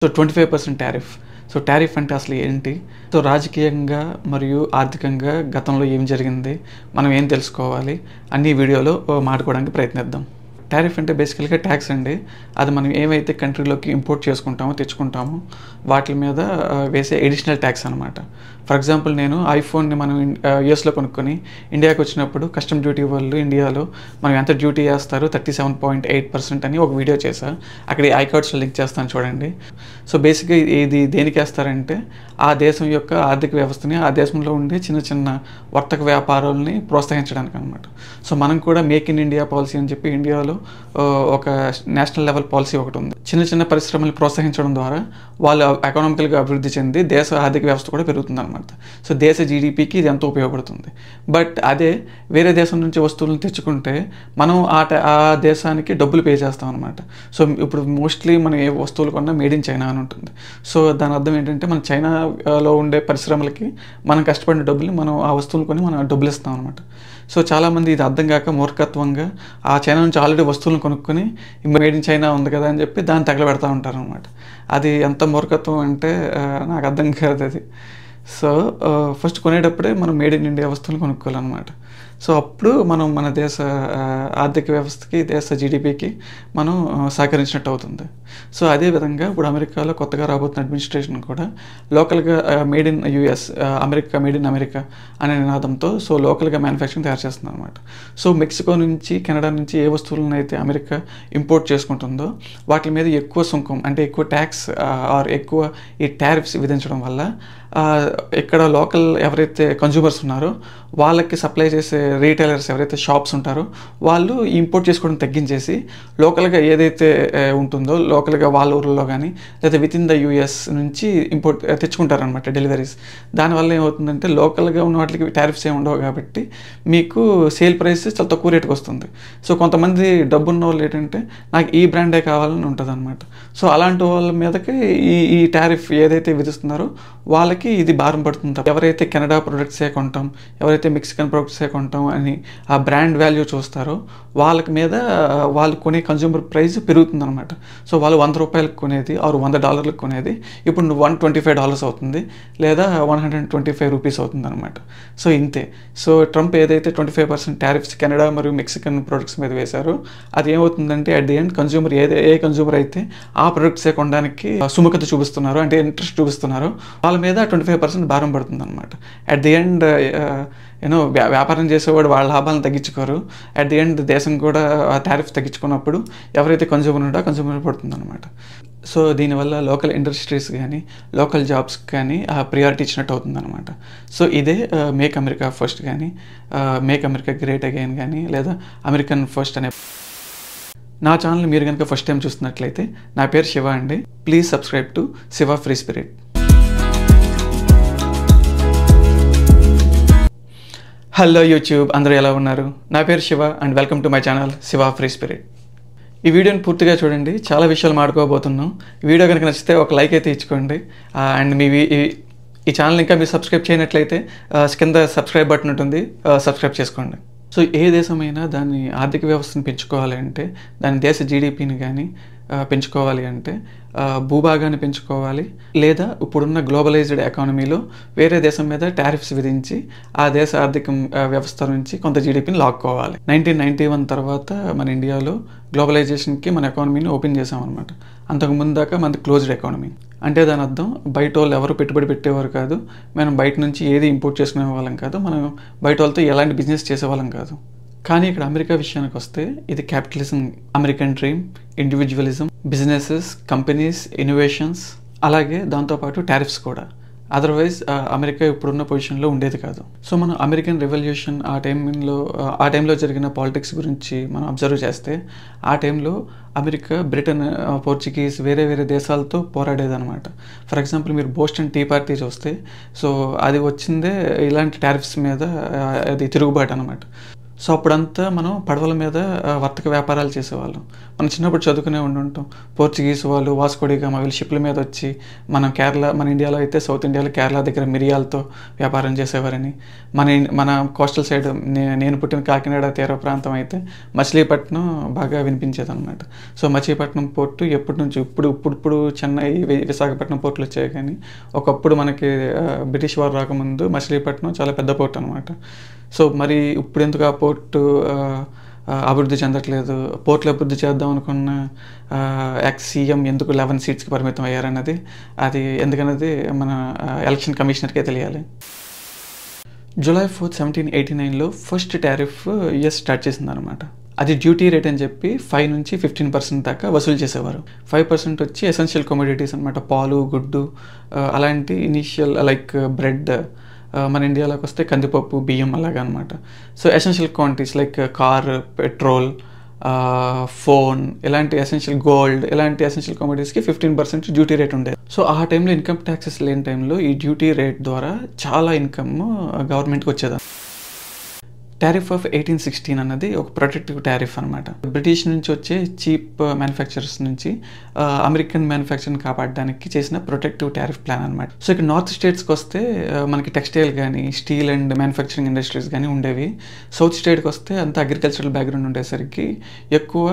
So 25% tariff. So tariff అంటే అసలు ఏంటి? సో రాజకీయంగా మరియు ఆర్థికంగా గతంలో ఏం జరిగింది, మనం ఏం తెలుసుకోవాలి అన్ని వీడియోలో మాట్లాడుకోవడానికి ప్రయత్నిద్దాం. టారిఫ్ అంటే బేసికల్గా ట్యాక్స్ అండి. అది మనం ఏమైతే కంట్రీలోకి ఇంపోర్ట్ చేసుకుంటామో తెచ్చుకుంటామో వాటి మీద వేసే ఎడిషనల్ ట్యాక్స్ అనమాట. ఫర్ ఎగ్జాంపుల్ నేను ఐఫోన్ని మనం యూఎస్లో కొనుక్కొని ఇండియాకి వచ్చినప్పుడు కస్టమ్ డ్యూటీ వాళ్ళు ఇండియాలో మనం ఎంత డ్యూటీ వేస్తారు 37.8% అని ఒక వీడియో చేశా. అక్కడ ఈ ఐకార్డ్స్లో లింక్ చేస్తాను చూడండి. సో బేసిక్గా ఇది దేనికి వేస్తారంటే ఆ దేశం యొక్క ఆర్థిక వ్యవస్థని, ఆ దేశంలో ఉండే చిన్న చిన్న వర్తక వ్యాపారాలని ప్రోత్సహించడానికి అనమాట. సో మనం కూడా మేక్ ఇన్ ఇండియా పాలసీ అని చెప్పి ఇండియాలో ఒక నేషనల్ లెవెల్ పాలసీ ఒకటి ఉంది. చిన్న చిన్న పరిశ్రమలు ప్రోత్సహించడం ద్వారా వాళ్ళు ఎకనామికల్గా అభివృద్ధి చెంది దేశ ఆర్థిక వ్యవస్థ కూడా పెరుగుతుంది అనమాట. సో దేశ జీడిపికి ఇది ఎంతో ఉపయోగపడుతుంది. బట్ అదే వేరే దేశం నుంచి వస్తువులను తెచ్చుకుంటే మనం ఆ దేశానికి డబ్బులు పే చేస్తాం అనమాట. సో ఇప్పుడు మోస్ట్లీ మనం ఏ వస్తువులు కొన్నా మేడ్ ఇన్ చైనా అని ఉంటుంది. సో దాని అర్థం ఏంటంటే మన చైనాలో ఉండే పరిశ్రమలకి మనం కష్టపడిన డబ్బులు మనం ఆ వస్తువులు కొని మనం డబ్బులు ఇస్తాం అనమాట. సో చాలామంది ఇది అర్థం కాక మూర్ఖత్వంగా ఆ చైనా నుంచి ఆల్రెడీ వస్తువులను కొనుక్కొని మేడ్ ఇన్ చైనా ఉంది కదా అని చెప్పి దాన్ని తగలబెడతా ఉంటారు అనమాట. అది ఎంత మూర్ఖత్వం అంటే నాకు అర్థం కాదు అది. సో ఫస్ట్ కొనేటప్పుడే మనం మేడ్ ఇన్ ఇండియా వస్తువులు కొనుక్కోవాలన్నమాట. సో అప్పుడు మనం మన దేశ ఆర్థిక వ్యవస్థకి, దేశ జీడిపికి మనం సహకరించినట్టు అవుతుంది. సో అదేవిధంగా ఇప్పుడు అమెరికాలో కొత్తగా రాబోతున్న అడ్మినిస్ట్రేషన్ కూడా లోకల్గా made in US, America made in America అనే నినాదంతో సో లోకల్గా మ్యానుఫ్యాక్చరింగ్ తయారు చేస్తుంది అనమాట. సో మెక్సికో నుంచి, కెనడా నుంచి ఏ వస్తువులను అయితే అమెరికా ఇంపోర్ట్ చేసుకుంటుందో వాటి మీద ఎక్కువ సుంకం అంటే ఎక్కువ ట్యాక్స్ ఆర్ ఎక్కువ ఈ టారిఫ్స్ విధించడం వల్ల ఇక్కడ లోకల్ ఎవరైతే కన్జ్యూమర్స్ ఉన్నారో వాళ్ళకి సప్లై చేసే రీటైలర్స్ ఎవరైతే షాప్స్ ఉంటారో వాళ్ళు ఇంపోర్ట్ చేసుకోవడం తగ్గించేసి లోకల్గా ఏదైతే ఉంటుందో లోకల్గా వాళ్ళ ఊర్లో కానీ లేదా విత్ ఇన్ ద యూఎస్ నుంచి ఇంపోర్ట్ తెచ్చుకుంటారనమాట డెలివరీస్. దానివల్ల ఏమవుతుందంటే లోకల్గా ఉన్న వాటికి టారిఫ్స్ ఏమి ఉండవు కాబట్టి మీకు సేల్ ప్రైస్ చాలా తక్కువ రేటుకి వస్తుంది. సో కొంతమంది డబ్బున్న వాళ్ళు ఏంటంటే నాకు ఈ బ్రాండే కావాలని ఉంటుంది అనమాట. సో అలాంటి వాళ్ళ మీదకి ఈ టారిఫ్ ఏదైతే విధిస్తున్నారో వాళ్ళకి ఇది భారం పడుతుంది. ఎవరైతే కెనడా ప్రొడక్ట్సే కొంటాం, ఎవరైతే మెక్సికన్ ప్రొడక్ట్సే కొంటాం అని ఆ బ్రాండ్ వాల్యూ చూస్తారో వాళ్ళకి మీద వాళ్ళు కొనే కన్జ్యూమర్ ప్రైస్ పెరుగుతుంది అనమాట. సో వాళ్ళు ₹100 కొనేది ఆరు $100 కొనేది ఇప్పుడు $125 అవుతుంది లేదా ₹125 అవుతుంది అనమాట. సో ఇంతే. సో ట్రంప్ ఏదైతే 25% టారిఫ్స్ కెనడా మరియు మెక్సికన్ ప్రొడక్ట్స్ మీద వేశారో అది ఏమవుతుందంటే at the end consumer A consumer అయితే ఆ ప్రొడక్ట్సే కొనడానికి సుముఖత చూపిస్తున్నారో అంటే ఇంట్రెస్ట్ చూపిస్తున్నారో వాళ్ళ మీద 25% భారం పడుతుంది అనమాట. అట్ ది ఎండ్ వ్యాపారం చేసేవాడు వాళ్ళ లాభాలను తగ్గించుకోరు. అట్ ది ఎండ్ దేశం కూడా టారిఫ్ తగ్గించుకున్నప్పుడు ఎవరైతే కన్జ్యూమర్ ఉంటో కన్జ్యూమర్ పడుతుంది అనమాట. సో దీనివల్ల లోకల్ ఇండస్ట్రీస్ కానీ లోకల్ జాబ్స్ కానీ ప్రియారిటీ ఇచ్చినట్టు అవుతుంది అనమాట. సో ఇదే మేక్ అమెరికా ఫస్ట్ కానీ మేక్ అమెరికా గ్రేట్ అగైన్ కానీ లేదా అమెరికన్ ఫస్ట్ అనే నా ఛానల్ మీరు కనుక ఫస్ట్ టైం చూస్తున్నట్లయితే నా పేరు శివ అండి. Please subscribe to Shiva free spirit. Hello YouTube, అందరూ ఎలా ఉన్నారు? నా పేరు Shiva and welcome to my channel Shiva free spirit. ఈ వీడియోని పూర్తిగా చూడండి, చాలా విషయాలు మాట్లాడుకోబోతున్నాం. ఈ వీడియో కనుక నచ్చితే ఒక లైక్ అయితే ఇచ్చుకోండి. అండ్ ఈ ఛానల్ ఇంకా మీరు సబ్స్క్రైబ్ చేయనట్లయితే కింద సబ్స్క్రైబ్ బటన్ ఉంటుంది, సబ్స్క్రైబ్ చేసుకోండి. సో ఏ దేశమైనా దాని ఆర్థిక వ్యవస్థను పెంచుకోవాలి అంటే దాని దేశ జీడిపిని కానీ పెంచుకోవాలి అంటే భూభాగాన్ని పెంచుకోవాలి లేదా ఇప్పుడున్న గ్లోబలైజ్డ్ ఎకానమీలో వేరే దేశం మీద టారిఫ్స్ విధించి ఆ దేశ ఆర్థిక వ్యవస్థ నుంచి కొంత జీడిపిని లాక్కోవాలి. 1991 తర్వాత మన ఇండియాలో గ్లోబలైజేషన్కి మన ఎకానమీని ఓపెన్ చేసామన్నమాట. అంతకుముందు దాకా మనది క్లోజ్డ్ ఎకానమీ. అంటే దాని అర్థం బయట వాళ్ళు ఎవరు పెట్టుబడి పెట్టేవారు కాదు, మనం బయట నుంచి ఏది ఇంపోర్ట్ చేసుకునే వాళ్ళం కాదు, మనం బయట వాళ్ళతో ఎలాంటి బిజినెస్ చేసేవాళ్ళం కాదు. కానీ ఇక్కడ అమెరికా విషయానికి వస్తే ఇది capitalism, American dream, individualism, businesses, companies, innovations, అలాగే దాంతోపాటు టారిఫ్స్ కూడా. అదర్వైజ్ అమెరికా ఇప్పుడున్న పొజిషన్లో ఉండేది కాదు. సో మనం అమెరికన్ రెవల్యూషన్ ఆ టైంలో జరిగిన పాలిటిక్స్ గురించి మనం అబ్జర్వ్ చేస్తే ఆ టైంలో అమెరికా, బ్రిటన్, పోర్చుగీస్ వేరే దేశాలతో పోరాడేదన్నమాట. ఫర్ ఎగ్జాంపుల్ మీరు బోస్టన్ టీ పార్టీ చూస్తే సో అది వచ్చిందే ఇలాంటి టారిఫ్స్ మీద, అది తిరుగుబాటు అనమాట. సో అప్పుడంతా మనం పడవల మీద వర్తక వ్యాపారాలు చేసేవాళ్ళం. మనం చిన్నప్పుడు చదువుకునే ఉండుంటాం. పోర్చుగీస్ వాళ్ళు వాస్కో డి గామా వీళ్ళు షిప్‌ల మీద వచ్చి మన ఇండియాలో అయితే సౌత్ ఇండియాలో కేరళ దగ్గర మిరియాలతో వ్యాపారం చేసేవారని. మన కోస్టల్ సైడ్ నేను పుట్టిన కాకినాడ తీర ప్రాంతం అయితే మచిలీపట్నం బాగా వినిపించేదనమాట. సో మచిలీపట్నం పోర్టు ఎప్పటినుంచో ఇప్పుడు చెన్నై, విశాఖపట్నం పోర్టులు వచ్చాయి కానీ ఒకప్పుడు మనకి బ్రిటిష్ వారు రాకముందు మచిలీపట్నం చాలా పెద్ద పోర్ట్ అనమాట. సో మరి ఇప్పుడెందుకు ఆ పోర్టు అభివృద్ధి చెందట్లేదు, పోర్టులు అభివృద్ధి చేద్దాం అనుకున్న ఎక్స్ సీఎం ఎందుకు 11 సీట్స్కి పరిమితం అయ్యారన్నది ఎందుకన్నది మన ఎలక్షన్ కమిషనర్కే తెలియాలి. జూలై 4, 1789లో ఫస్ట్ టారిఫ్ యుఎస్ స్టార్ట్ చేసిందనమాట. అది డ్యూటీ రేట్ అని చెప్పి 5 నుంచి 15% దాకా వసూలు చేసేవారు. 5% వచ్చి ఎసెన్షియల్ కమోడిటీస్ అనమాట, పాలు, గుడ్డు, అలాంటి ఇనీషియల్ లైక్ బ్రెడ్, మన ఇండియాలోకి వస్తే కందిపప్పు, బియ్యం అలాగా అనమాట. So essential quantities like car, petrol, phone, ఇలాంటి ఎసెన్షియల్ గోల్డ్, ఇలాంటి ఎసెన్షియల్ కమోడిటీస్కి 15% డ్యూటీ రేట్ ఉండేది. సో ఆ టైంలో ఇన్కమ్ ట్యాక్సెస్ లేని టైంలో ఈ డ్యూటీ రేట్ ద్వారా చాలా ఇన్కమ్ గవర్నమెంట్కి వచ్చేది. టారిఫ్ ఆఫ్ 1816 అన్నది ఒక ప్రొటెక్టివ్ టారిఫ్ అనమాట. బ్రిటిష్ నుంచి వచ్చే చీప్ మ్యానుఫ్యాక్చరర్స్ నుంచి అమెరికన్ మ్యానుఫ్యాక్చరింగ్ కాపాడడానికి చేసిన ప్రొటెక్టివ్ టారిఫ్ ప్లాన్ అనమాట. సో ఇక్కడ నార్త్ స్టేట్స్కి వస్తే మనకి టెక్స్టైల్ కానీ, స్టీల్ అండ్ మ్యానుఫ్యాక్చరింగ్ ఇండస్ట్రీస్ కానీ ఉండేవి. సౌత్ స్టేట్కి వస్తే అంత అగ్రికల్చరల్ బ్యాక్గ్రౌండ్ ఉండేసరికి ఎక్కువ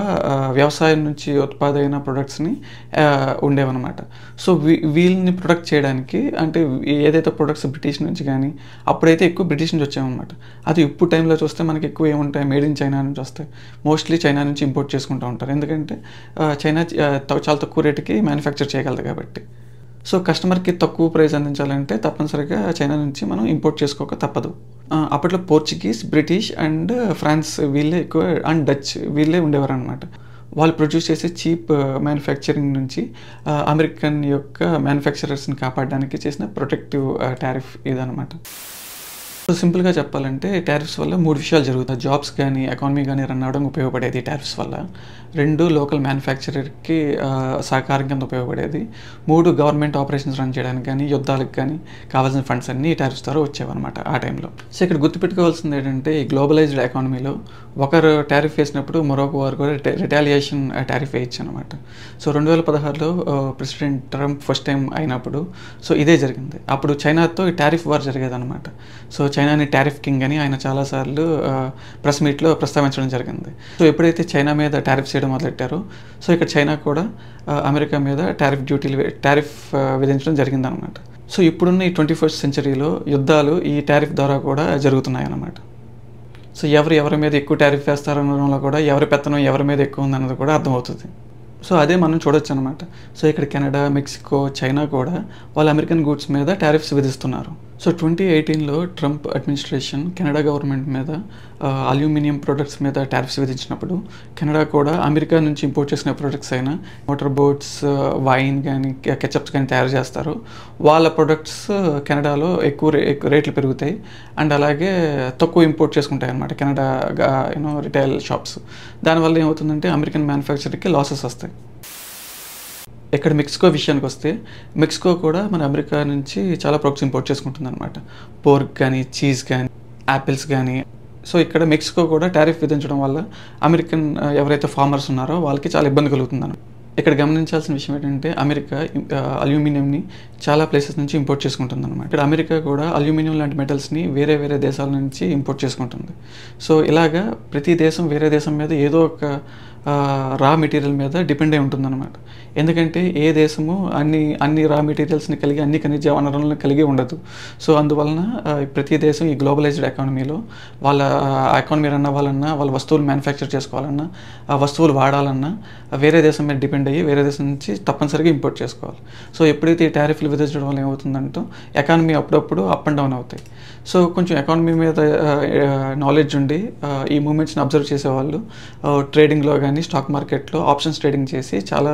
వ్యవసాయం నుంచి ఉత్పాదైన ప్రొడక్ట్స్ని ఉండేవన్నమాట. సో వీళ్ళని ప్రొడక్ట్ చేయడానికి అంటే ఏదైతే ప్రొడక్ట్స్ బ్రిటిష్ నుంచి కానీ అప్పుడైతే ఎక్కువ బ్రిటిష్ నుంచి వచ్చామన్నమాట. అది ఇప్పుడు టైంలో చూస్తే మనకి ఎక్కువ ఏముంటాయి, మేడ్ ఇన్ చైనా నుంచి వస్తాయి. మోస్ట్లీ చైనా నుంచి ఇంపోర్ట్ చేసుకుంటూ ఉంటారు, ఎందుకంటే చైనా చాలా తక్కువ రేటుకి మ్యానుఫ్యాక్చర్ చేయగలదు కాబట్టి. సో కస్టమర్కి తక్కువ ప్రైస్ అందించాలంటే తప్పనిసరిగా చైనా నుంచి మనం ఇంపోర్ట్ చేసుకోక తప్పదు. అప్పట్లో పోర్చుగీస్, బ్రిటిష్ అండ్ ఫ్రాన్స్ వీళ్ళే ఎక్కువ, అండ్ డచ్ వీళ్ళే ఉండేవారు అనమాట. వాళ్ళు ప్రొడ్యూస్ చేసే చీప్ మ్యానుఫ్యాక్చరింగ్ నుంచి అమెరికన్ యొక్క మ్యానుఫ్యాక్చరర్స్ని కాపాడడానికి చేసిన ప్రొటెక్టివ్ టారిఫ్ ఇదనమాట. సో సింపుల్గా చెప్పాలంటే టారిఫ్స్ వల్ల 3 విషయాలు జరుగుతాయి. జాబ్స్ కానీ, ఎకానమీ కానీ రన్ అవ్వడానికి ఉపయోగపడేది టారిఫ్స్ వల్ల. 2 లోకల్ మ్యానుఫ్యాక్చరర్కి సహకారం కింద ఉపయోగపడేది. 3 గవర్నమెంట్ ఆపరేషన్స్ రన్ చేయడానికి కానీ, యుద్ధాలకు కానీ కావాల్సిన ఫండ్స్ అన్నీ ఈ టారిఫ్స్ ద్వారా వచ్చేవన్నమాట ఆ టైంలో. సో ఇక్కడ గుర్తుపెట్టుకోవాల్సింది ఏంటంటే ఈ గ్లోబలైజ్డ్ ఎకానమీలో ఒకరు టారిఫ్ వేసినప్పుడు మరొక వారు కూడా రిటాలియేషన్ టారిఫ్ వేయచ్చు అనమాట. సో 2016లో ప్రెసిడెంట్ ట్రంప్ ఫస్ట్ టైం అయినప్పుడు సో ఇదే జరిగింది. అప్పుడు చైనాతో ఈ టారిఫ్ వార్ జరిగేదన్నమాట. సో చైనాని టారిఫ్ కింగ్ అని ఆయన చాలాసార్లు ప్రెస్ మీట్లో ప్రస్తావించడం జరిగింది. సో ఎప్పుడైతే చైనా మీద టారిఫ్ చేయడం మొదలెట్టారో సో ఇక్కడ చైనా కూడా అమెరికా మీద టారిఫ్ విధించడం జరిగిందనమాట. సో ఇప్పుడున్న ఈ 21st సెంచరీలో యుద్ధాలు ఈ టారిఫ్ ద్వారా కూడా జరుగుతున్నాయి అన్నమాట. సో ఎవరి మీద ఎక్కువ టారిఫ్ వేస్తారనడంలో కూడా ఎవరి పెత్తనం ఎవరి మీద ఎక్కువ ఉందన్నది కూడా అర్థమవుతుంది. సో అదే మనం చూడొచ్చు అనమాట. సో ఇక్కడ కెనడా, మెక్సికో, చైనా కూడా వాళ్ళ అమెరికన్ గూడ్స్ మీద టారిఫ్స్ విధిస్తున్నారు. సో 2018లో ట్రంప్ అడ్మినిస్ట్రేషన్ కెనడా గవర్నమెంట్ మీద అల్యూమినియం ప్రొడక్ట్స్ మీద టారిఫ్స్ విధించినప్పుడు కెనడా కూడా అమెరికా నుంచి ఇంపోర్ట్ చేసిన ప్రొడక్ట్స్ అయినా మోటార్ బోట్స్, వైన్ కానీ, కెచప్స్ కానీ తయారు చేస్తారు. వాళ్ళ ప్రొడక్ట్స్ కెనడాలో ఎక్కువ రేట్లు పెరుగుతాయి అండ్ అలాగే తక్కువ ఇంపోర్ట్ చేసుకుంటాయి అన్నమాట కెనడా రిటైల్ షాప్స్. దానివల్ల ఏమవుతుందంటే అమెరికన్ మ్యానుఫ్యాక్చర్కి లాసెస్ వస్తాయి. ఇక్కడ మెక్సికో విషయానికి వస్తే మెక్సికో కూడా మన అమెరికా నుంచి చాలా ప్రొడక్ట్స్ ఇంపోర్ట్ చేసుకుంటుంది అనమాట. పోర్క్ కానీ, చీజ్ కానీ, యాపిల్స్ కానీ. సో ఇక్కడ మెక్సికో కూడా టారిఫ్ విధించడం వల్ల అమెరికన్ ఎవరైతే ఫార్మర్స్ ఉన్నారో వాళ్ళకి చాలా ఇబ్బంది కలుగుతుందన్నమాట. ఇక్కడ గమనించాల్సిన విషయం ఏంటంటే అమెరికా అల్యూమినియంని చాలా ప్లేసెస్ నుంచి ఇంపోర్ట్ చేసుకుంటుంది అనమాట. ఇక్కడ అమెరికా కూడా అల్యూమినియం లాంటి మెటల్స్ని వేరే దేశాల నుంచి ఇంపోర్ట్ చేసుకుంటుంది. సో ఇలాగా ప్రతి దేశం వేరే దేశం మీద ఏదో ఒక రా మెటీరియల్ మీద డిపెండ్ అయి ఉంటుందన్నమాట. ఎందుకంటే ఏ దేశము అన్ని రా మెటీరియల్స్ని కలిగి అన్ని ఖనిజ వనరులను కలిగి ఉండదు. సో అందువలన ప్రతి దేశం ఈ గ్లోబలైజ్డ్ ఎకానమీలో వాళ్ళ ఎకానమీ రన్ అవ్వాలన్నా, వాళ్ళ వస్తువులు మ్యానుఫ్యాక్చర్ చేసుకోవాలన్నా, ఆ వస్తువులు వాడాలన్నా వేరే దేశం మీద డిపెండ్ అయ్యి వేరే దేశం నుంచి తప్పనిసరిగా ఇంపోర్ట్ చేసుకోవాలి. సో ఎప్పుడైతే ఈ టారిఫ్లు విధించడం వల్ల ఏమవుతుందంటే ఎకానమీ అప్పుడప్పుడు అప్ అండ్ డౌన్ అవుతాయి. సో కొంచెం ఎకానమీ మీద నాలెడ్జ్ ఉండి ఈ మూమెంట్స్ని అబ్జర్వ్ చేసేవాళ్ళు ట్రేడింగ్లో కానీ, స్టాక్ మార్కెట్లో ఆప్షన్స్ ట్రేడింగ్ చేసి చాలా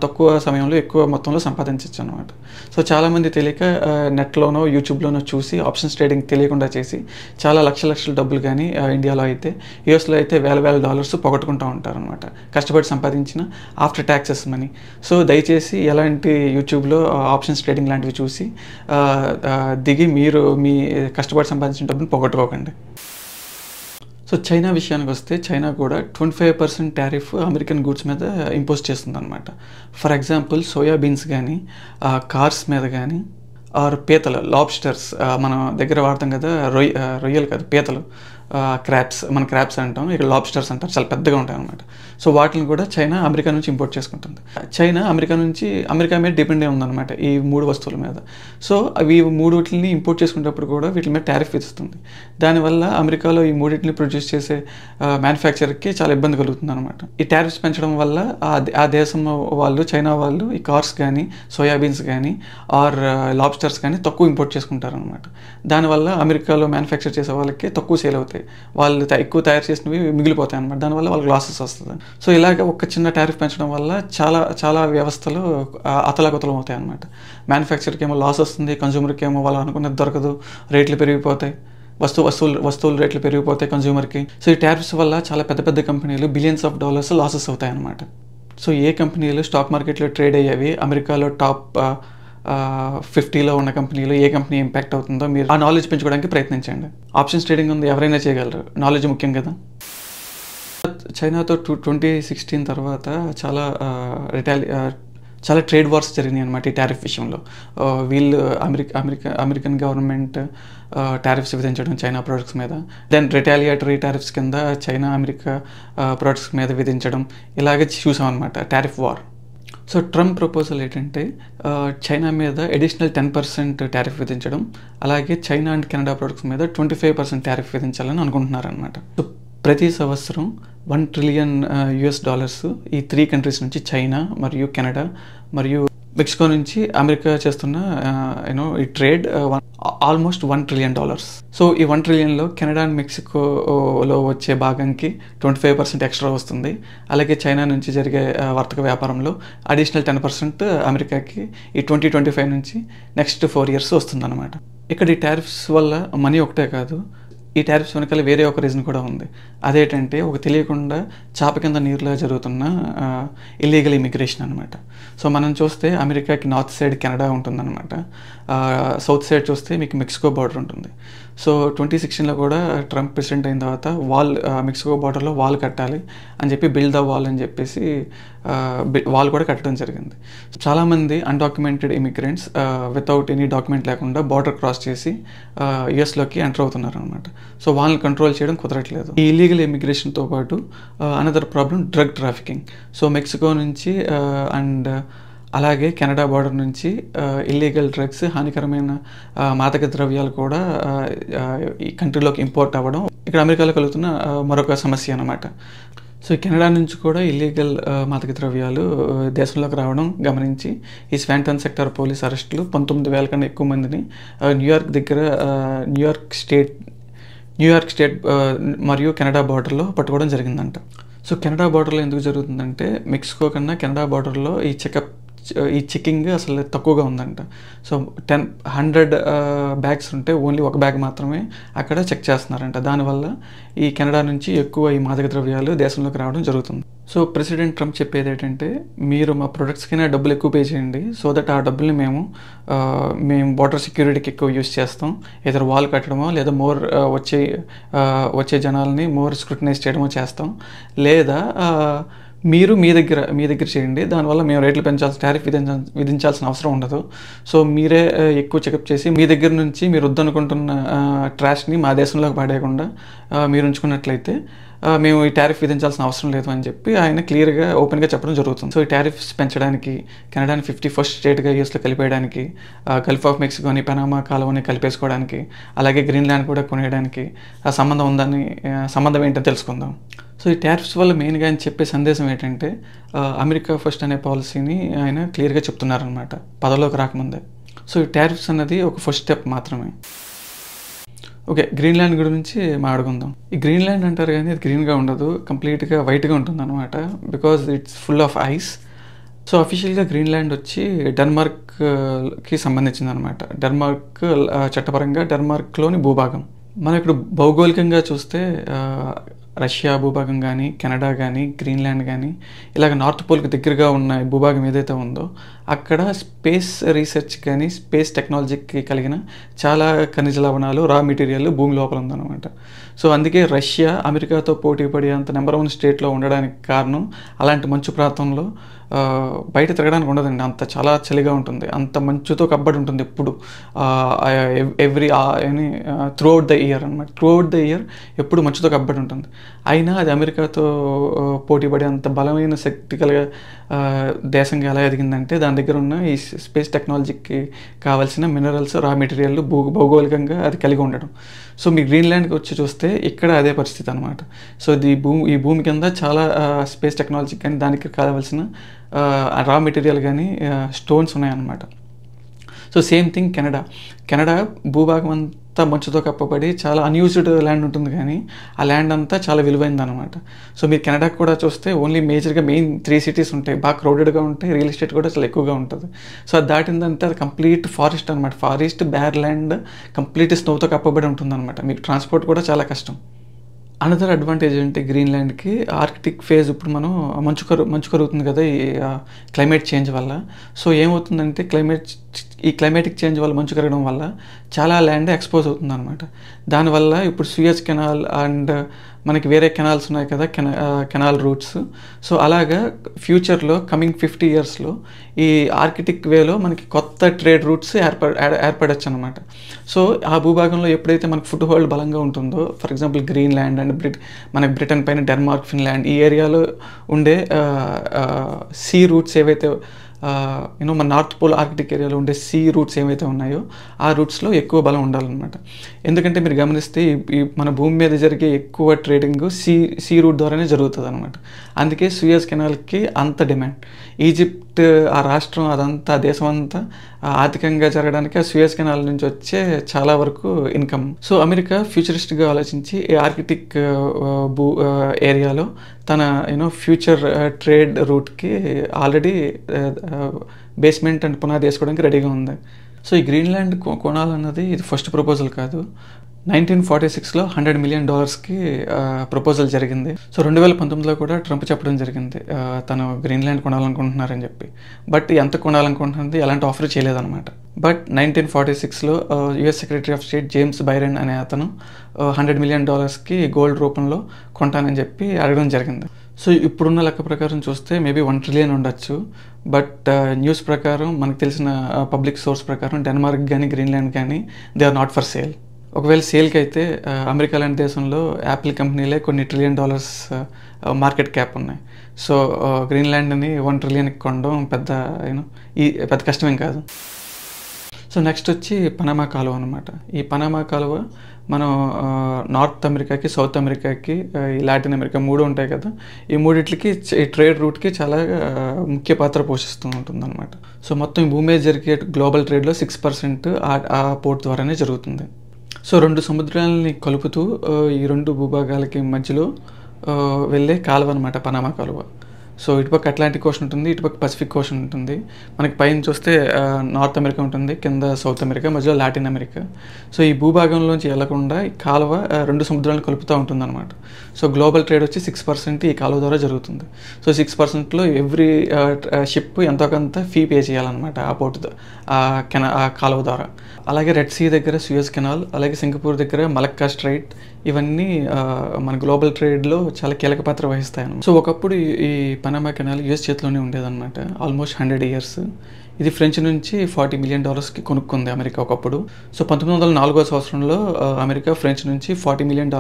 తక్కువ సమయంలో ఎక్కువ మొత్తంలో సంపాదించవచ్చు అనమాట. సో చాలామంది తెలియక నెట్లోనో యూట్యూబ్లోనో చూసి ఆప్షన్స్ ట్రేడింగ్ తెలియకుండా చేసి చాలా లక్షల డబ్బులు కానీ ఇండియాలో అయితే, యూఎస్లో అయితే వేల డాలర్స్ పోగొట్టుకుంటూ ఉంటారు అనమాట, కష్టపడి సంపాదించిన ఆఫ్టర్ ట్యాక్సెస్ మనీ. సో దయచేసి ఎలాంటి యూట్యూబ్లో ఆప్షన్స్ ట్రేడింగ్ లాంటివి చూసి దిగి మీరు మీ కష్టపడి సంపాదించిన డబ్బుని పోగొట్టుకోకండి. సో చైనా విషయానికి వస్తే చైనా కూడా 25% టారిఫ్ అమెరికన్ గూడ్స్ మీద ఇంపోజ్ చేస్తుందన్నమాట. ఫర్ ఎగ్జాంపుల్ సోయాబీన్స్ కానీ, కార్స్ మీద కానీ, ఆర్ పీతలు, లాబ్స్టర్స్, మన దగ్గర వాడతాం కదా, రొయ్యలు కాదు పీతలు, క్రాబ్స్, మన క్రాబ్స్ అంటాం, ఇక్కడ లాబ్స్టర్స్ అంటారు, చాలా పెద్దగా ఉంటాయి అన్నమాట. సో వాటిని కూడా చైనా అమెరికా నుంచి ఇంపోర్ట్ చేసుకుంటుంది. చైనా అమెరికా మీద డిపెండ్ అయి ఉందన్నమాట ఈ 3 వస్తువుల మీద. సో అవి 3 ఇంపోర్ట్ చేసుకునేటప్పుడు కూడా వీటి మీద టారిఫ్ విధిస్తుంది. దానివల్ల అమెరికాలో ఈ 3 ప్రొడ్యూస్ చేసే మ్యానుఫ్యాక్చర్కి చాలా ఇబ్బంది కలుగుతుంది అనమాట. ఈ టారిఫ్స్ పెంచడం వల్ల ఆ దేశం వాళ్ళు, చైనా వాళ్ళు ఈ కార్స్ కానీ, సోయాబీన్స్ కానీ, ఆర్ లాబ్స్టర్స్ కానీ తక్కువ ఇంపోర్ట్ చేసుకుంటారు అనమాట. దానివల్ల అమెరికాలో మ్యానుఫ్యాక్చర్ చేసే వాళ్ళకి తక్కువ సేల్ అవుతాయి, వాళ్ళు ఎక్కువ తయారు చేసినవి మిగిలిపోతాయి అనమాట. దానివల్ల వాళ్ళకి లాసెస్ వస్తుంది. సో ఇలాగ ఒక చిన్న టారిఫ్ పెంచడం వల్ల చాలా వ్యవస్థలు అతలాకుతలం అవుతాయి అనమాట. మ్యానుఫ్యాక్చర్కి ఏమో లాస్ వస్తుంది, కన్జ్యూమర్కి ఏమో వాళ్ళు అనుకున్నది దొరకదు, రేట్లు పెరిగిపోతాయి, వస్తువుల రేట్లు పెరిగిపోతాయి కన్జ్యూమర్కి. సో ఈ టారిఫ్స్ వల్ల చాలా పెద్ద కంపెనీలు బిలియన్స్ ఆఫ్ డాలర్స్ లాసెస్ అవుతాయి అనమాట. సో ఏ కంపెనీలు స్టాక్ మార్కెట్లో ట్రేడ్ అయ్యేవి, అమెరికాలో టాప్ 50లో ఉన్న కంపెనీలో ఏ కంపెనీ ఇంపాక్ట్ అవుతుందో మీరు ఆ నాలెడ్జ్ పెంచుకోవడానికి ప్రయత్నించండి. ఆప్షన్స్ ట్రేడింగ్ ఉంది, ఎవరైనా చేయగలరు, నాలెడ్జ్ ముఖ్యం కదా. చైనాతో 2016 తర్వాత చాలా ట్రేడ్ వార్స్ జరిగినాయి అనమాట ఈ టారిఫ్ విషయంలో. వీళ్ళు అమెరికన్ గవర్నమెంట్ టారిఫ్స్ విధించడం చైనా ప్రోడక్ట్స్ మీద, దెన్ రిటాలియేటరీ టారిఫ్స్ కింద చైనా అమెరికా ప్రోడక్ట్స్ మీద విధించడం, ఇలాగే చూసాం అనమాట tariff war. So Trump proposal ఏంటంటే చైనా మీద అడిషనల్ 10% టారిఫ్ విధించడం, అలాగే చైనా అండ్ కెనడా ప్రొడక్ట్స్ మీద 25% టారిఫ్ విధించాలని అనుకుంటున్నారనమాట. సో ప్రతి సంవత్సరం $1 ట్రిలియన్ ఈ 3 కంట్రీస్ నుంచి, చైనా మరియు కెనడా మరియు మెక్సికో నుంచి అమెరికా చేస్తున్న ఈ ట్రేడ్ ఆల్మోస్ట్ $1 ట్రిలియన్. సో ఈ $1 ట్రిలియన్లో కెనడా అండ్ మెక్సికోలో వచ్చే భాగంకి 25% ఎక్స్ట్రా వస్తుంది. అలాగే చైనా నుంచి జరిగే వర్తక వ్యాపారంలో అడిషనల్ 10% అమెరికాకి ఈ 2025 నుంచి నెక్స్ట్ 4 years వస్తుందన్నమాట. ఇక్కడ ఈ టారిఫ్స్ వల్ల మనీ ఒకటే కాదు, ఈ టారిఫ్స్ వెనకాల వేరే ఒక రీజన్ కూడా ఉంది. అదేంటంటే ఒక తెలియకుండా చాప కింద నీరులా జరుగుతున్న ఇల్లీగల్ ఇమిగ్రేషన్ అనమాట. సో మనం చూస్తే అమెరికాకి నార్త్ సైడ్ కెనడా ఉంటుందన్నమాట, సౌత్ సైడ్ చూస్తే మీకు మెక్సికో బార్డర్ ఉంటుంది. సో 2016లో కూడా ట్రంప్ ప్రెసిడెంట్ అయిన తర్వాత మెక్సికో బార్డర్లో వాల్ కట్టాలి అని చెప్పి, బిల్డ్ ద వాల్ అని చెప్పేసి వాల్ కూడా కట్టడం జరిగింది. చాలామంది undocumented immigrants without any document లేకుండా బార్డర్ క్రాస్ చేసి యుఎస్లోకి ఎంటర్ అవుతున్నారు అనమాట. సో వాళ్ళని కంట్రోల్ చేయడం కుదరట్లేదు. ఈ ఇల్లీగల్ ఇమిగ్రేషన్తో పాటు another problem drug trafficking. So Mexico నుంచి అండ్ అలాగే కెనడా బార్డర్ నుంచి ఇల్లీగల్ డ్రగ్స్, హానికరమైన మాదక ద్రవ్యాలు కూడా ఈ కంట్రీలోకి ఇంపోర్ట్ అవ్వడం ఇక్కడ అమెరికాలో కలుగుతున్న మరొక సమస్య అన్నమాట. సో కెనడా నుంచి కూడా ఇల్లీగల్ మాదక ద్రవ్యాలు దేశంలోకి రావడం గమనించి ఈ స్వాంటన్ సెక్టార్ పోలీస్ అరెస్టులు 19,000 కన్నా ఎక్కువ మందిని న్యూయార్క్ స్టేట్ మరియు కెనడా బార్డర్లో పట్టుకోవడం జరిగిందంట. సో కెనడా బార్డర్లో ఎందుకు జరుగుతుందంటే మెక్సికో కన్నా కెనడా బార్డర్లో ఈ చెకింగ్ అసలు తక్కువగా ఉందంట. సో 100 బ్యాగ్స్ ఉంటే ఓన్లీ 1 బ్యాగ్ మాత్రమే అక్కడ చెక్ చేస్తున్నారంట. దానివల్ల ఈ కెనడా నుంచి ఎక్కువ ఈ మాదక ద్రవ్యాలు దేశంలోకి రావడం జరుగుతుంది. సో ప్రెసిడెంట్ ట్రంప్ చెప్పేది ఏంటంటే, మీరు మా ప్రొడక్ట్స్కైనా డబ్బులు ఎక్కువ పే చేయండి, సో దట్ ఆ డబ్బుల్ని మేము బార్డర్ సెక్యూరిటీకి ఎక్కువ యూజ్ చేస్తాం, ఏదో వాల్ కట్టడమో లేదా వచ్చే జనాల్ని మోర్ స్క్రూటనైజ్ చేయడమో చేస్తాం, లేదా మీరు మీ దగ్గర చేయండి, దానివల్ల మేము రేట్లు టారిఫ్ విధించాల్సిన అవసరం ఉండదు. సో మీరే ఎక్కువ చెకప్ చేసి మీ దగ్గర నుంచి మీరు వద్దనుకుంటున్న ట్రాష్ని మా దేశంలోకి పడేయకుండా మీరు ఉంచుకున్నట్లయితే మేము ఈ టారిఫ్ విధించాల్సిన అవసరం లేదు అని చెప్పి ఆయన క్లియర్గా ఓపెన్గా చెప్పడం జరుగుతుంది. సో ఈ టారిఫ్స్ పెంచడానికి, కెనడాని 51st స్టేట్గా యూఎస్లో కలిపేయడానికి, గల్ఫ్ ఆఫ్ మెక్సికోని, పనామా కాలువని కలిపేసుకోవడానికి, అలాగే గ్రీన్లాండ్ కూడా కొనేయడానికి ఆ సంబంధం ఏంటో తెలుసుకుందాం. సో ఈ టారిఫ్స్ వల్ల మెయిన్గా ఆయన చెప్పే సందేశం ఏంటంటే, అమెరికా ఫస్ట్ అనే పాలసీని ఆయన క్లియర్గా చెప్తున్నారనమాట పదవిలోకి రాకముందే. సో ఈ టారిఫ్స్ అన్నది ఒక ఫస్ట్ స్టెప్ మాత్రమే. ఓకే, గ్రీన్లాండ్ గురించి మాట్లాడుకుందాం. ఈ గ్రీన్లాండ్ అంటారు కానీ అది గ్రీన్గా ఉండదు, కంప్లీట్గా వైట్గా ఉంటుంది అనమాట, because it's full of ice. So అఫీషియల్గా గ్రీన్లాండ్ వచ్చి డెన్మార్క్కి సంబంధించింది అనమాట. డెన్మార్క్ చట్టపరంగా డెన్మార్క్లోని భూభాగం. మనం ఇప్పుడు భౌగోళికంగా చూస్తే రష్యా భూభాగం కానీ, కెనడా కానీ, గ్రీన్లాండ్ కానీ ఇలాగ నార్త్ పోల్కి దగ్గరగా ఉన్న భూభాగం ఏదైతే ఉందో అక్కడ స్పేస్ రీసెర్చ్ కానీ స్పేస్ టెక్నాలజీకి కలిగిన చాలా ఖనిజ లవణాలు రా మెటీరియల్ భూమి లోపల ఉందన్నమాట. సో అందుకే రష్యా అమెరికాతో పోటీ పడే అంత నెంబర్ 1 స్టేట్లో ఉండడానికి కారణం అలాంటి మంచు ప్రాంతంలో బయట తిరగడానికి ఉండదండి. అంత చాలా చలిగా ఉంటుంది, అంత మంచుతో కబ్బడి ఉంటుంది ఎప్పుడు every through out the year అనమాట. త్రూ అవుట్ ద ఇయర్ ఎప్పుడు మంచుతో కబ్బడి ఉంటుంది. అయినా అది అమెరికాతో పోటీ పడే అంత బలమైన శక్తి కలిగే దేశంగా ఎలా ఎదిగిందంటే దాని దగ్గర ఉన్న ఈ స్పేస్ టెక్నాలజీకి కావాల్సిన మినరల్స్ రా మెటీరియల్ భౌగోళికంగా అది కలిగి ఉండడం. సో మీ గ్రీన్లాండ్కి వచ్చి చూస్తే ఇక్కడ అదే పరిస్థితి అనమాట. సో ఈ భూమి కింద చాలా స్పేస్ టెక్నాలజీ కానీ దానికి కావాల్సిన రా మెటీరియల్ కానీ స్టోన్స్ ఉన్నాయన్నమాట. సో సేమ్ థింగ్ కెనడా భూభాగం అంతా మంచుతో కప్పబడి చాలా అన్యూజ్డ్ ల్యాండ్ ఉంటుంది, కానీ ఆ ల్యాండ్ అంతా చాలా విలువైంది అనమాట. సో మీరు కెనడాకి కూడా చూస్తే ఓన్లీ మేజర్గా మెయిన్ 3 సిటీస్ ఉంటాయి, బాగా క్రౌడెడ్గా ఉంటాయి, రియల్ ఎస్టేట్ కూడా చాలా ఎక్కువగా ఉంటుంది. సో అది దాటిందంటే అది కంప్లీట్ ఫారెస్ట్ అనమాట. ఫారెస్ట్ బేర్ ల్యాండ్ కంప్లీట్ స్నోతో కప్పబడి ఉంటుంది అనమాట. మీకు ట్రాన్స్పోర్ట్ కూడా చాలా కష్టం. అనదర్ అడ్వాంటేజ్ ఏంటి గ్రీన్లాండ్కి, ఆర్కిటిక్ ఫేజ్ ఇప్పుడు మనం మంచు కరుగుతుంది కదా ఈ క్లైమేట్ చేంజ్ వల్ల. సో ఏమవుతుందంటే క్లైమేటిక్ చేంజ్ వల్ల మంచు కరగడం వల్ల చాలా ల్యాండ్ ఎక్స్పోజ్ అవుతుంది అనమాట. దానివల్ల ఇప్పుడు సూయజ్ కెనాల్ అండ్ మనకి వేరే కెనాల్స్ ఉన్నాయి కదా, కెనాల్ రూట్స్. సో అలాగా ఫ్యూచర్లో కమింగ్ 50 ఇయర్స్లో ఈ ఆర్కిటిక్ వేలో మనకి కొత్త ట్రేడ్ రూట్స్ ఏర్పడచ్చు అనమాట. సో ఆ భూభాగంలో ఎప్పుడైతే మనకి ఫుట్ హోల్డ్ బలంగా ఉంటుందో, ఫర్ ఎగ్జాంపుల్ గ్రీన్లాండ్ అండ్ మనకి బ్రిటన్ పైన డెన్మార్క్, ఫిన్లాండ్ ఈ ఏరియాలో ఉండే సీ రూట్స్ ఏవైతే మన నార్త్ పోల్ ఆర్కిటిక్ ఏరియాలో ఉండే సీ రూట్స్ ఏవైతే ఉన్నాయో ఆ రూట్స్లో ఎక్కువ బలం ఉండాలన్నమాట. ఎందుకంటే మీరు గమనిస్తే ఈ మన భూమి మీద జరిగే ఎక్కువ ట్రేడింగ్ సీ రూట్ ద్వారానే జరుగుతుంది అనమాట. అందుకే సూయజ్ కెనాల్కి అంత డిమాండ్. ఈజిప్ట్ ఆ రాష్ట్రం అదంతా దేశం అంతా ఆర్థికంగా జరగడానికి ఆ సూయజ్ కెనాల్ నుంచి వచ్చే చాలా వరకు ఇన్కమ్. సో అమెరికా ఫ్యూచరిస్ట్గా ఆలోచించి ఈ ఆర్కిటిక్ ఏరియాలో తన ఫ్యూచర్ ట్రేడ్ రూట్కి ఆల్రెడీ బేస్మెంట్ అండ్ పునాది వేసుకోవడానికి రెడీగా ఉంది. సో ఈ గ్రీన్లాండ్ కొనాలన్నది ఇది ఫస్ట్ ప్రపోజల్ కాదు. 1946లో $100 మిలియన్ ప్రపోజల్ జరిగింది. సో 2019లో కూడా ట్రంప్ చెప్పడం జరిగింది తను గ్రీన్లాండ్ కొనాలనుకుంటున్నారని చెప్పి. బట్ ఎంత కొనాలనుకుంటున్నది ఎలాంటి ఆఫర్ చేయలేదన్నమాట. బట్ 1946లో US secretary of state James Byrnes అనే అతను $100 మిలియన్ గోల్డ్ రూపంలో కొంటానని చెప్పి అడగడం జరిగింది. సో ఇప్పుడున్న లెక్క ప్రకారం చూస్తే మేబీ 1 ట్రిలియన్ ఉండొచ్చు. బట్ న్యూస్ ప్రకారం మనకు తెలిసిన పబ్లిక్ సోర్స్ ప్రకారం డెన్మార్క్ కానీ గ్రీన్లాండ్ కానీ they are not for sale. ఒకవేళ సేల్కి అయితే అమెరికా లాంటి దేశంలో యాపిల్ కంపెనీలే కొన్ని $1 ట్రిలియన్ మార్కెట్ క్యాప్ ఉన్నాయి. సో గ్రీన్లాండ్ని 1 ట్రిలియన్కి కొనడం పెద్ద కష్టమేం కాదు. సో నెక్స్ట్ వచ్చి పనామా కాలువ అనమాట. ఈ పనామా కాలువ మనం నార్త్ అమెరికాకి, సౌత్ అమెరికాకి, ఈ లాటిన్ అమెరికా 3 ఉంటాయి కదా, ఈ మూడిట్లకి ఈ ట్రేడ్ రూట్కి చాలా ముఖ్య పాత్ర పోషిస్తూ ఉంటుంది అనమాట. సో మొత్తం ఈ భూమి మీద జరిగే గ్లోబల్ ట్రేడ్లో 6% ఆ పోర్ట్ ద్వారానే జరుగుతుంది. సో 2 సముద్రాలని కలుపుతూ ఈ 2 భూభాగాలకి మధ్యలో వెళ్ళే కాలువ అనమాట పనామా కాలువ. సో ఇటుపక్క అట్లాంటిక్ ఓషన్ ఉంటుంది, ఇటుపక్క పసిఫిక్ ఓషన్ ఉంటుంది. మనకి పైన చూస్తే నార్త్ అమెరికా ఉంటుంది, కింద సౌత్ అమెరికా, మధ్యలో లాటిన్ అమెరికా. సో ఈ భూభాగంలోంచి వెళ్లకుండా ఈ కాలువ 2 సముద్రాలను కలుపుతూ ఉంటుంది అనమాట. సో గ్లోబల్ ట్రేడ్ వచ్చి 6% ఈ కాలువ ద్వారా జరుగుతుంది. సో 6%లో ఎవ్రీ షిప్ ఎంతో కొంత ఫీ పే చేయాలన్నమాట ఆ పోర్టు ఆ కాలువ ద్వారా. అలాగే రెడ్ సీ దగ్గర సూయజ్ కెనాల్, అలాగే సింగపూర్ దగ్గర మలక్కా స్ట్రైట్, ఇవన్నీ మన గ్లోబల్ ట్రేడ్లో చాలా కీలక పాత్ర వహిస్తాయి. సో ఒకప్పుడు ఈ పనామా కెనాల్ యూఎస్ చేతిలోనే ఉండేదన్నమాట ఆల్మోస్ట్ 100 ఇయర్స్. ఇది ఫ్రెంచ్ నుంచి $40 మిలియన్ కొనుక్కుంది అమెరికా ఒకప్పుడు. సో 1904వ సంవత్సరంలో అమెరికా ఫ్రెంచ్ నుంచి $40 మిలియన్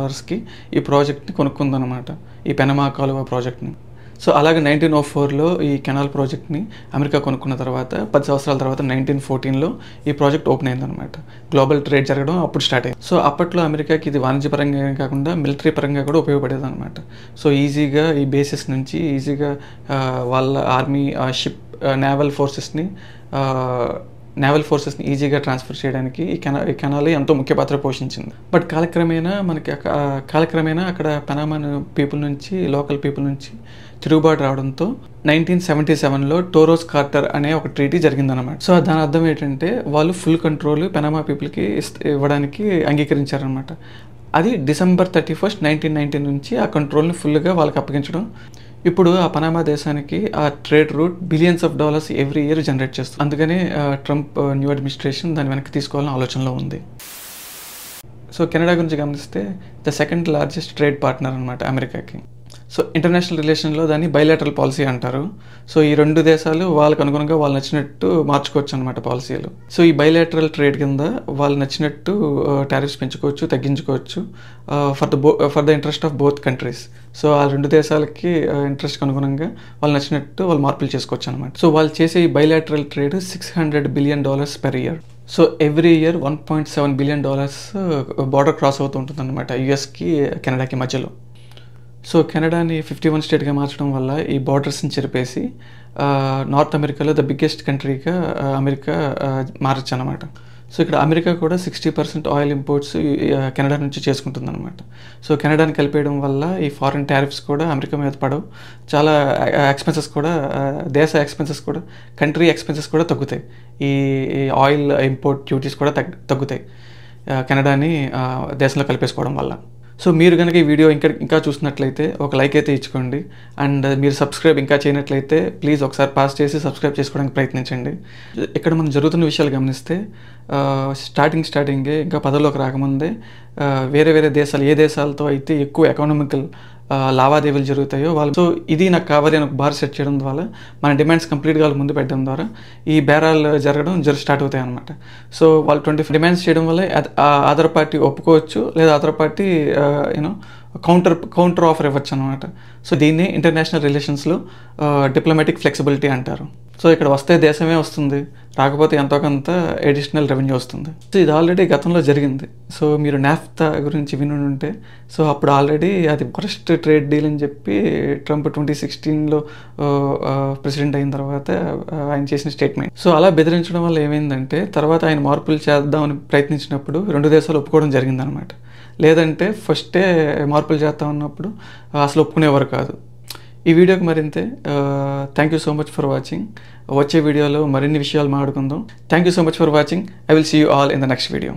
ఈ ప్రాజెక్ట్ని కొనుక్కుందన్నమాట, ఈ పనామా కాలువ ప్రాజెక్ట్ని. సో అలాగే 1904లో ఈ కెనాల్ ప్రాజెక్ట్ని అమెరికా కొనుక్కున్న తర్వాత 10 సంవత్సరాల తర్వాత 1914లో ఈ ప్రాజెక్ట్ ఓపెన్ అయిందనమాట. గ్లోబల్ ట్రేడ్ జరగడం అప్పుడు స్టార్ట్ అయింది. సో అప్పట్లో అమెరికాకి ఇది వాణిజ్యపరంగా కాకుండా మిలిటరీ పరంగా కూడా ఉపయోగపడేది అనమాట. సో ఈజీగా ఈ బేసిస్ నుంచి ఈజీగా వాళ్ళ ఆర్మీ షిప్ నేవల్ ఫోర్సెస్ని ఈజీగా ట్రాన్స్ఫర్ చేయడానికి ఈ కెనాల్ ఎంతో ముఖ్య పాత్ర పోషించింది. బట్ కాలక్రమేణా అక్కడ పనామా పీపుల్ నుంచి, లోకల్ పీపుల్ నుంచి తిరుగుబాటు రావడంతో 1977లో టోరోస్ కార్టర్ అనే ఒక ట్రీటీ జరిగిందనమాట. సో దాని అర్థం ఏంటంటే వాళ్ళు ఫుల్ కంట్రోల్ పనామా పీపుల్కి ఇవ్వడానికి అంగీకరించారనమాట. అది December 31, 1990 నుంచి ఆ కంట్రోల్ని ఫుల్గా వాళ్ళకి అప్పగించడం. ఇప్పుడు ఆ పనామా దేశానికి ఆ trade route billions of dollars every year generate చేస్తుంది. అందుకని ట్రంప్ న్యూ అడ్మినిస్ట్రేషన్ దాన్ని వెనక్కి తీసుకోవాలని ఆలోచనలో ఉంది. సో కెనడా గురించి గమనిస్తే the second largest trade partner అనమాట అమెరికాకి. సో ఇంటర్నేషనల్ రిలేషన్లో దాన్ని బైలాటరల్ పాలసీ అంటారు. సో ఈ రెండు దేశాలు వాళ్ళకు అనుగుణంగా వాళ్ళు నచ్చినట్టు మార్చుకోవచ్చు అనమాట పాలసీలు. సో ఈ బైలాటరల్ ట్రేడ్ కింద వాళ్ళు నచ్చినట్టు టారిఫ్స్ పెంచుకోవచ్చు, తగ్గించుకోవచ్చు for the interest of both countries. So ఆ రెండు దేశాలకి ఇంట్రెస్ట్కి అనుగుణంగా వాళ్ళు నచ్చినట్టు వాళ్ళు మార్పులు చేసుకోవచ్చు అనమాట. సో వాళ్ళు చేసే ఈ bilateral trade $600 billion per year. So every year $1.7 billion border cross అవుతూ ఉంటుంది అనమాట యుఎస్కి కెనడాకి మధ్యలో. సో కెనడాని 51 స్టేట్గా మార్చడం వల్ల ఈ బార్డర్స్ని చెరిపేసి నార్త్ అమెరికాలో ద బిగ్గెస్ట్ కంట్రీగా అమెరికా మారచ్చు అనమాట. సో ఇక్కడ అమెరికా కూడా 60% ఆయిల్ ఇంపోర్ట్స్ కెనడా నుంచి చేసుకుంటుంది అనమాట. సో కెనడాని కలిపేయడం వల్ల ఈ ఫారిన్ టారిఫ్స్ కూడా అమెరికా మీద పడవు. చాలా ఎక్స్పెన్సెస్ కూడా దేశ ఎక్స్పెన్సెస్ కూడా కంట్రీ ఎక్స్పెన్సెస్ కూడా తగ్గుతాయి. ఈ ఆయిల్ ఇంపోర్ట్ డ్యూటీస్ కూడా తగ్గుతాయి కెనడాని దేశంలో కలిపేసుకోవడం వల్ల. సో మీరు కనుక ఈ వీడియో ఇంకా చూసినట్లయితే ఒక లైక్ అయితే ఇచ్చుకోండి. అండ్ మీరు సబ్స్క్రైబ్ ఇంకా చేయనట్లయితే ప్లీజ్ ఒకసారి పాస్ చేసి సబ్స్క్రైబ్ చేసుకోవడానికి ప్రయత్నించండి. ఇక్కడ మనం జరుగుతున్న విషయాలు గమనిస్తే స్టార్టింగే ఇంకా పదవిలోకి రాకముందే వేరే దేశాలు ఏ దేశాలతో అయితే ఎక్కువ ఎకనామికల్ లావాదేవీలు జరుగుతాయో వాళ్ళు సో ఇది నాకు కావాలి అని ఒక బార్ సెట్ చేయడం ద్వారా మన డిమాండ్స్ కంప్లీట్గా వాళ్ళు ముందు పెట్టడం ద్వారా ఈ బేరాలు జరగడం స్టార్ట్ అవుతాయి అనమాట. సో వాళ్ళు 25 డిమాండ్స్ చేయడం వల్ల అదర్ పార్టీ ఒప్పుకోవచ్చు, లేదా అదర్ పార్టీ కౌంటర్ ఆఫర్ ఇవ్వచ్చు అనమాట. సో దీన్ని ఇంటర్నేషనల్ రిలేషన్స్లో డిప్లొమాటిక్ ఫ్లెక్సిబిలిటీ అంటారు. సో ఇక్కడ వస్తే దేశమే వస్తుంది, రాకపోతే ఎంతో కొంత అడిషనల్ రెవెన్యూ వస్తుంది. సో ఇది ఆల్రెడీ గతంలో జరిగింది. సో మీరు నాఫ్తా గురించి వినుంటే సో అప్పుడు ఆల్రెడీ అది వరస్ట్ ట్రేడ్ డీల్ అని చెప్పి ట్రంప్ 2016లో ప్రెసిడెంట్ అయిన తర్వాత ఆయన చేసిన స్టేట్మెంట్. సో అలా బెదిరించడం వల్ల ఏమైందంటే తర్వాత ఆయన మార్పులు చేద్దామని ప్రయత్నించినప్పుడు రెండు దేశాలు ఒప్పుకోవడం జరిగిందనమాట. లేదంటే ఫస్టే మార్పులు చేస్తా ఉన్నప్పుడు అసలు ఒప్పుకునేవారు కాదు. ఈ వీడియోకి మరింతే. Thank you so much for watching. వచ్చే వీడియోలో మరిన్ని విషయాలు మాట్లాడుకుందాం. Thank you so much for watching. I will see you all in the next video.